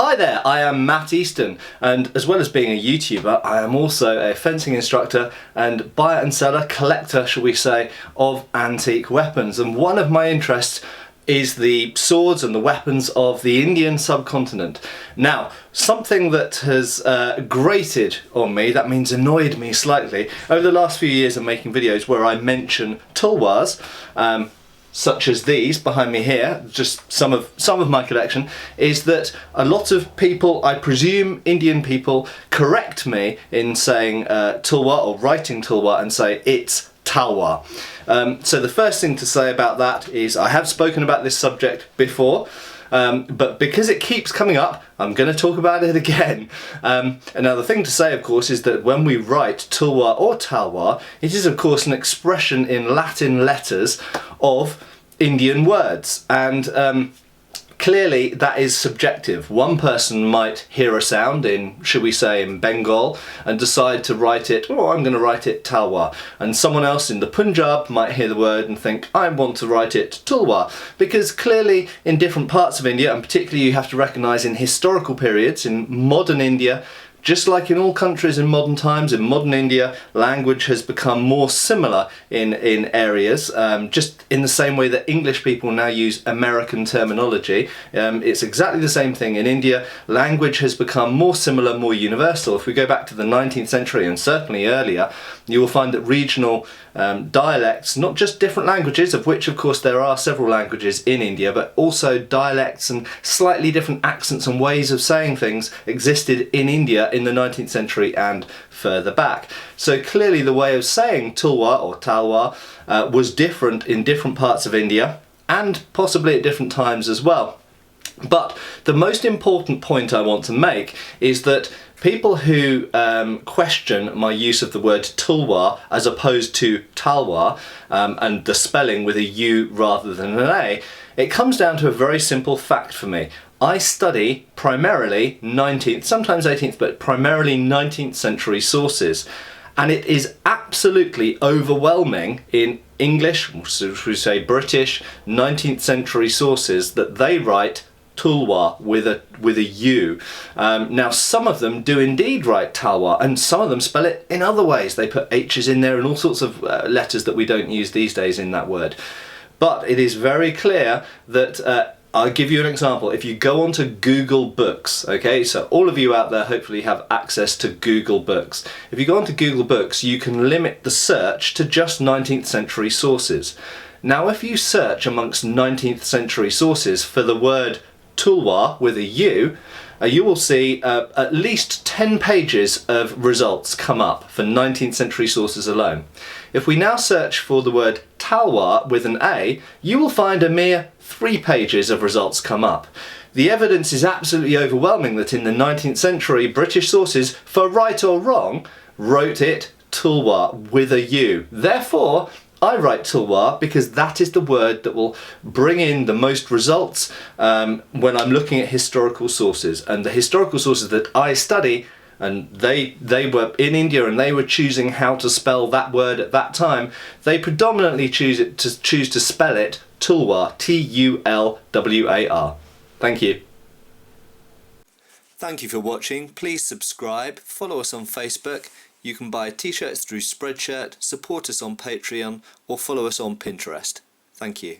Hi there, I am Matt Easton, and as well as being a YouTuber, I am also a fencing instructor and buyer and seller, collector, shall we say, of antique weapons. And one of my interests is the swords and the weapons of the Indian subcontinent. Now, something that has grated on me, that means annoyed me slightly, over the last few years of making videos where I mention Tulwars, such as these behind me here, just some of my collection, is that a lot of people, I presume Indian people, correct me in saying Tulwar or writing Tulwar and say it's Talwar. So the first thing to say about that is I have spoken about this subject before, but because it keeps coming up, I'm going to talk about it again. Another thing to say, of course, is that when we write Tulwar or Talwar, it is of course an expression in Latin letters of Indian words, and clearly that is subjective. One person might hear a sound in, should we say, in Bengal and decide to write it, oh, I'm going to write it Talwar. And someone else in the Punjab might hear the word and think, I want to write it Tulwar. Because clearly in different parts of India, and particularly you have to recognise in historical periods, in modern India, just like in all countries in modern times, in modern India, language has become more similar in areas, just in the same way that English people now use American terminology. It's exactly the same thing in India. Language has become more similar, more universal. If we go back to the 19th century and certainly earlier, you will find that regional dialects, not just different languages, of which of course there are several languages in India, but also dialects and slightly different accents and ways of saying things existed in India in the 19th century and further back. So clearly the way of saying Tulwar or Talwar was different in different parts of India and possibly at different times as well. But the most important point I want to make is that people who question my use of the word Tulwar as opposed to Talwar, and the spelling with a U rather than an A, it comes down to a very simple fact for me. I study primarily 19th, sometimes 18th, but primarily 19th century sources. And it is absolutely overwhelming in English, should we say British, 19th century sources that they write Tulwar with a U. Now some of them do indeed write Talwar, and some of them spell it in other ways. They put H's in there and all sorts of letters that we don't use these days in that word. But it is very clear that I'll give you an example. If you go onto Google Books, okay, so all of you out there hopefully have access to Google Books. If you go onto Google Books, you can limit the search to just 19th century sources. Now if you search amongst 19th century sources for the word Tulwar with a U, you will see at least 10 pages of results come up for 19th century sources alone. If we now search for the word Talwar with an A, you will find a mere 3 pages of results come up. The evidence is absolutely overwhelming that in the 19th century British sources, for right or wrong, wrote it Tulwar with a U. Therefore, I write Tulwar because that is the word that will bring in the most results when I'm looking at historical sources. And the historical sources that I study, and they were in India and they were choosing how to spell that word at that time, they predominantly choose to spell it Tulwar, T-U-L-W-A-R. Thank you. Thank you for watching. Please subscribe, follow us on Facebook. You can buy t-shirts through Spreadshirt, support us on Patreon, or follow us on Pinterest. Thank you.